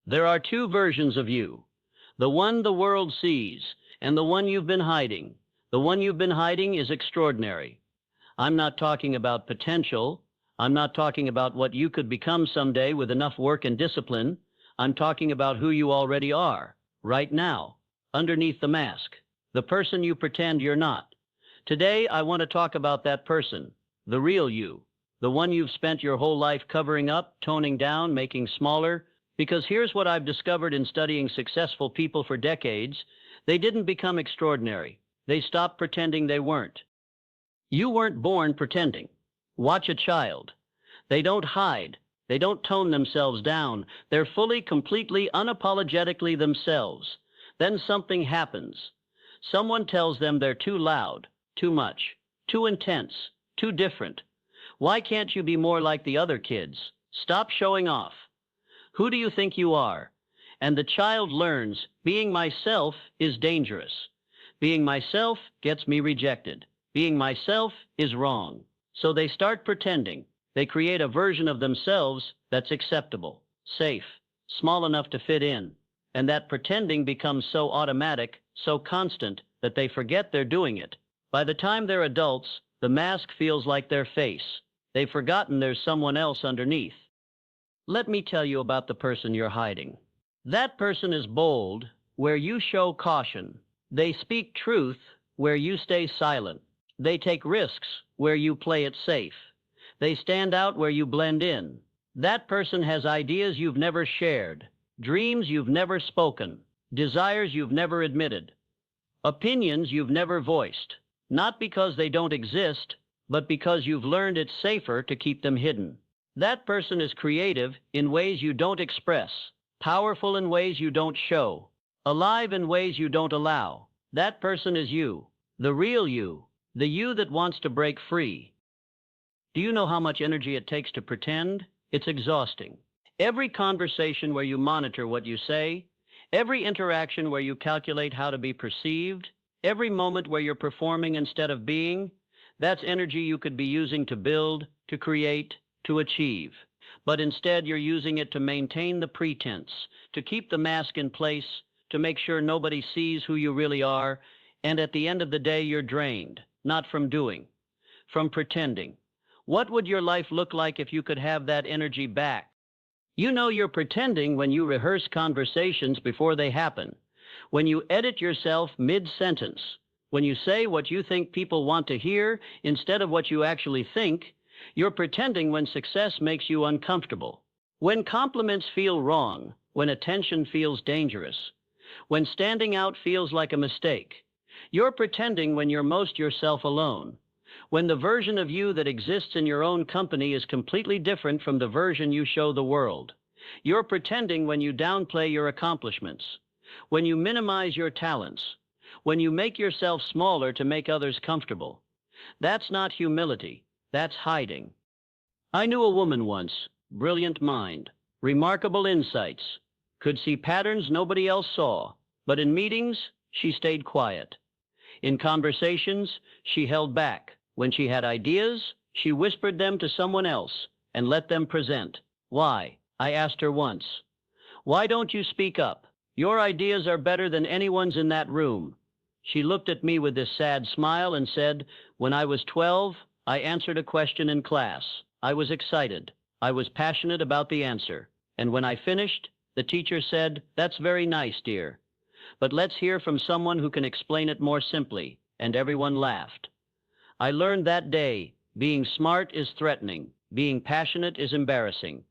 There are two versions of you. The one the world sees, and the one you've been hiding. The one you've been hiding is extraordinary. I'm not talking about potential. I'm not talking about what you could become someday with enough work and discipline. I'm talking about who you already are, right now, underneath the mask, the person you pretend you're not. Today, I want to talk about that person, the real you, the one you've spent your whole life covering up, toning down, making smaller. Because here's what I've discovered in studying successful people for decades. They didn't become extraordinary. They stopped pretending they weren't. You weren't born pretending. Watch a child. They don't hide. They don't tone themselves down. They're fully, completely, unapologetically themselves. Then something happens. Someone tells them they're too loud, too much, too intense, too different. Why can't you be more like the other kids? Stop showing off. Who do you think you are? And the child learns, being myself is dangerous. Being myself gets me rejected. Being myself is wrong. So they start pretending. They create a version of themselves that's acceptable, safe, small enough to fit in. And that pretending becomes so automatic, so constant, that they forget they're doing it. By the time they're adults, the mask feels like their face. They've forgotten there's someone else underneath. Let me tell you about the person you're hiding. That person is bold, where you show caution. They speak truth, where you stay silent. They take risks, where you play it safe. They stand out where you blend in. That person has ideas you've never shared, dreams you've never spoken, desires you've never admitted, opinions you've never voiced, not because they don't exist, but because you've learned it's safer to keep them hidden. That person is creative in ways you don't express, powerful in ways you don't show, alive in ways you don't allow. That person is you, the real you, the you that wants to break free. Do you know how much energy it takes to pretend? It's exhausting. Every conversation where you monitor what you say, every interaction where you calculate how to be perceived, every moment where you're performing instead of being, that's energy you could be using to build, to create, to achieve. But instead you're using it to maintain the pretense, to keep the mask in place, to make sure nobody sees who you really are, and at the end of the day you're drained, not from doing, from pretending. What would your life look like if you could have that energy back? You know you're pretending when you rehearse conversations before they happen, when you edit yourself mid-sentence, when you say what you think people want to hear instead of what you actually think. You're pretending when success makes you uncomfortable, when compliments feel wrong, when attention feels dangerous, when standing out feels like a mistake. You're pretending when you're most yourself alone, when the version of you that exists in your own company is completely different from the version you show the world. You're pretending when you downplay your accomplishments, when you minimize your talents, when you make yourself smaller to make others comfortable. That's not humility. That's hiding. I knew a woman once, brilliant mind, remarkable insights, could see patterns nobody else saw, but in meetings, she stayed quiet. In conversations, she held back. When she had ideas, she whispered them to someone else and let them present. Why? I asked her once. Why don't you speak up? Your ideas are better than anyone's in that room. She looked at me with this sad smile and said, when I was 12, I answered a question in class. I was excited. I was passionate about the answer. And when I finished, the teacher said, that's very nice, dear. But let's hear from someone who can explain it more simply. And everyone laughed. I learned that day, being smart is threatening. Being passionate is embarrassing.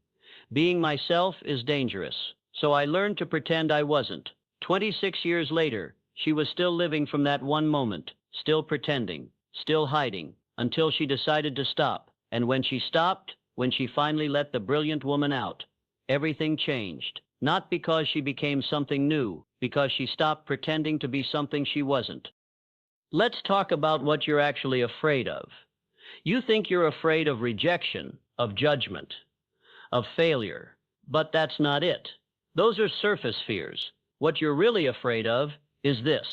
Being myself is dangerous. So I learned to pretend I wasn't. 26 years later, she was still living from that one moment, still pretending, still hiding, until she decided to stop. And when she stopped, when she finally let the brilliant woman out, everything changed. Not because she became something new, because she stopped pretending to be something she wasn't. Let's talk about what you're actually afraid of. You think you're afraid of rejection, of judgment, of failure, but that's not it. Those are surface fears. What you're really afraid of is this.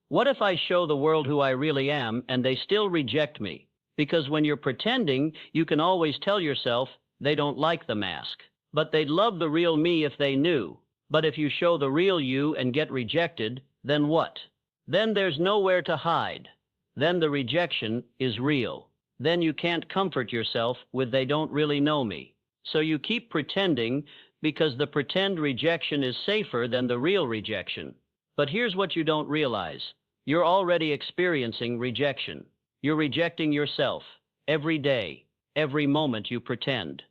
What if I show the world who I really am and they still reject me? Because when you're pretending, you can always tell yourself they don't like the mask. But they'd love the real me if they knew. But if you show the real you and get rejected, then what? Then there's nowhere to hide. Then the rejection is real. Then you can't comfort yourself with "they don't really know me." So you keep pretending because the pretend rejection is safer than the real rejection. But here's what you don't realize. You're already experiencing rejection. You're rejecting yourself every day, every moment you pretend.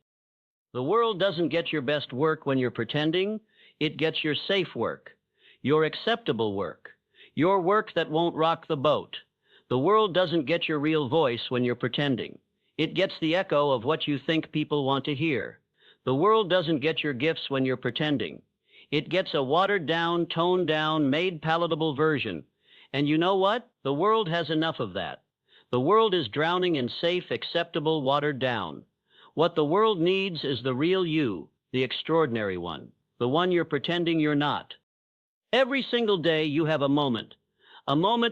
The world doesn't get your best work when you're pretending. It gets your safe work, your acceptable work, your work that won't rock the boat. The world doesn't get your real voice when you're pretending. It gets the echo of what you think people want to hear. The world doesn't get your gifts when you're pretending. It gets a watered down, toned down, made palatable version. And you know what? The world has enough of that. The world is drowning in safe, acceptable, watered down. What the world needs is the real you, the extraordinary one, the one you're pretending you're not. Every single day you have a moment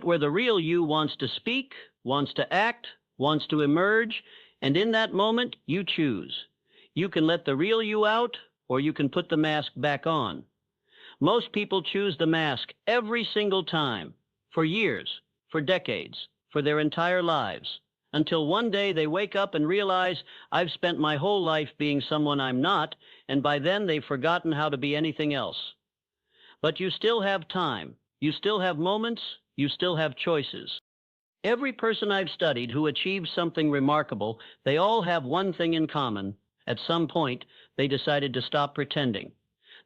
where the real you wants to speak, wants to act, wants to emerge, and in that moment you choose. You can let the real you out, or you can put the mask back on. Most people choose the mask every single time, for years, for decades, for their entire lives, until one day they wake up and realize, I've spent my whole life being someone I'm not, and by then they've forgotten how to be anything else. But you still have time, you still have moments, you still have choices. Every person I've studied who achieved something remarkable, they all have one thing in common. At some point, they decided to stop pretending.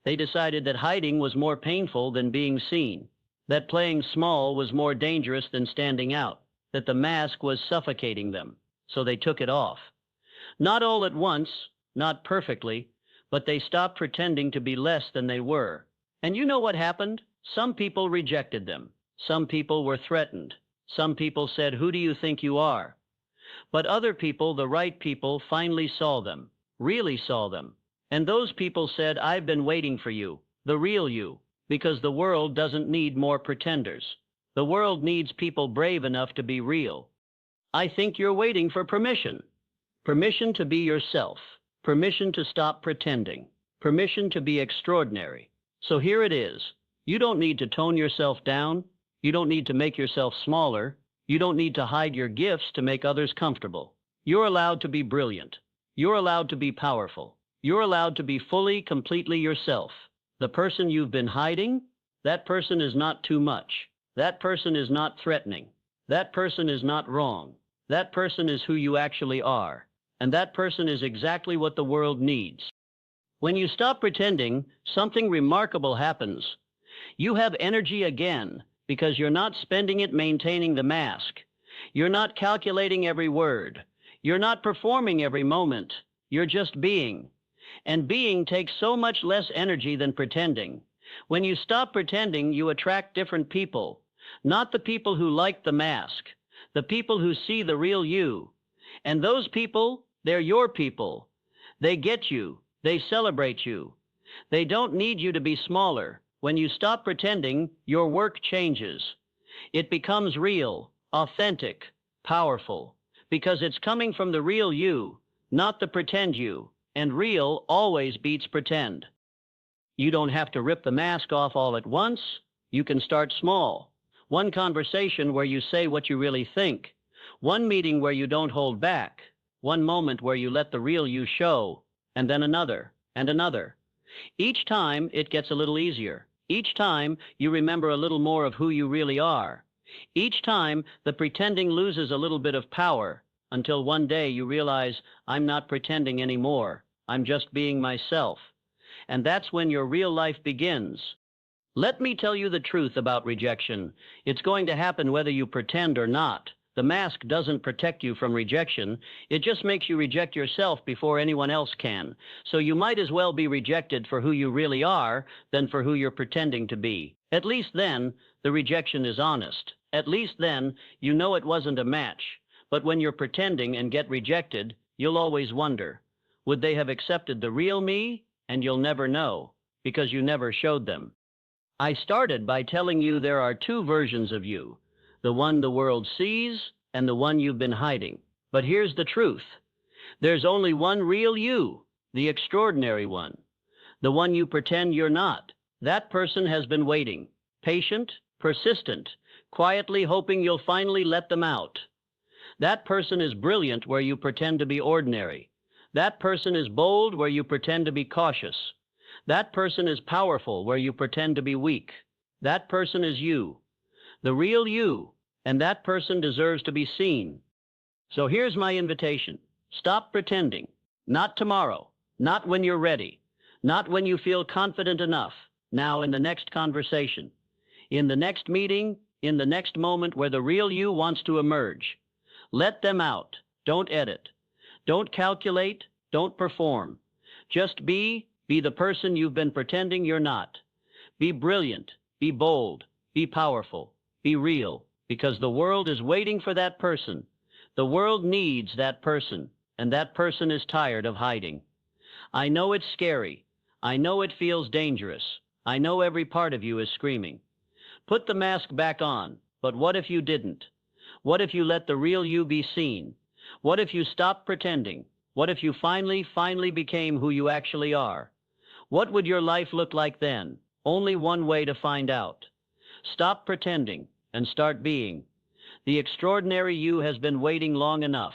They decided that hiding was more painful than being seen, that playing small was more dangerous than standing out, that the mask was suffocating them, so they took it off. Not all at once, not perfectly, but they stopped pretending to be less than they were. And you know what happened? Some people rejected them. Some people were threatened. Some people said, "Who do you think you are?" But other people, the right people, finally saw them, really saw them. And those people said, "I've been waiting for you, the real you, because the world doesn't need more pretenders. The world needs people brave enough to be real." I think you're waiting for permission. Permission to be yourself. Permission to stop pretending. Permission to be extraordinary. So here it is. You don't need to tone yourself down. You don't need to make yourself smaller. You don't need to hide your gifts to make others comfortable. You're allowed to be brilliant. You're allowed to be powerful. You're allowed to be fully, completely yourself. The person you've been hiding, that person is not too much. That person is not threatening. That person is not wrong. That person is who you actually are. And that person is exactly what the world needs. When you stop pretending, something remarkable happens. You have energy again, because you're not spending it maintaining the mask. You're not calculating every word. You're not performing every moment. You're just being. And being takes so much less energy than pretending. When you stop pretending, you attract different people. Not the people who like the mask. The people who see the real you. And those people, they're your people. They get you. They celebrate you. They don't need you to be smaller. When you stop pretending, your work changes. It becomes real, authentic, powerful, because it's coming from the real you, not the pretend you, and real always beats pretend. You don't have to rip the mask off all at once. You can start small. One conversation where you say what you really think. One meeting where you don't hold back. One moment where you let the real you show, and then another, and another. Each time, it gets a little easier. Each time, you remember a little more of who you really are. Each time, the pretending loses a little bit of power, until one day you realize, I'm not pretending anymore. I'm just being myself. And that's when your real life begins. Let me tell you the truth about rejection. It's going to happen whether you pretend or not. The mask doesn't protect you from rejection. It just makes you reject yourself before anyone else can. So you might as well be rejected for who you really are than for who you're pretending to be. At least then, the rejection is honest. At least then, you know it wasn't a match. But when you're pretending and get rejected, you'll always wonder, would they have accepted the real me? And you'll never know, because you never showed them. I started by telling you there are two versions of you. The one the world sees, and the one you've been hiding. But here's the truth. There's only one real you, the extraordinary one. The one you pretend you're not, That person has been waiting, patient, persistent, quietly hoping you'll finally let them out. That person is brilliant where you pretend to be ordinary. That person is bold where you pretend to be cautious. That person is powerful where you pretend to be weak. That person is you, the real you, and that person deserves to be seen. So here's my invitation. Stop pretending. Not tomorrow. Not when you're ready. Not when you feel confident enough. Now in the next conversation. In the next meeting. In the next moment where the real you wants to emerge. Let them out. Don't edit. Don't calculate. Don't perform. Just be the person you've been pretending you're not. Be brilliant. Be bold. Be powerful. Be real. Because the world is waiting for that person. The world needs that person, and that person is tired of hiding. I know it's scary. I know it feels dangerous. I know every part of you is screaming. Put the mask back on, but what if you didn't? What if you let the real you be seen? What if you stopped pretending? What if you finally became who you actually are? What would your life look like then? Only one way to find out. Stop pretending and start being. The extraordinary you has been waiting long enough.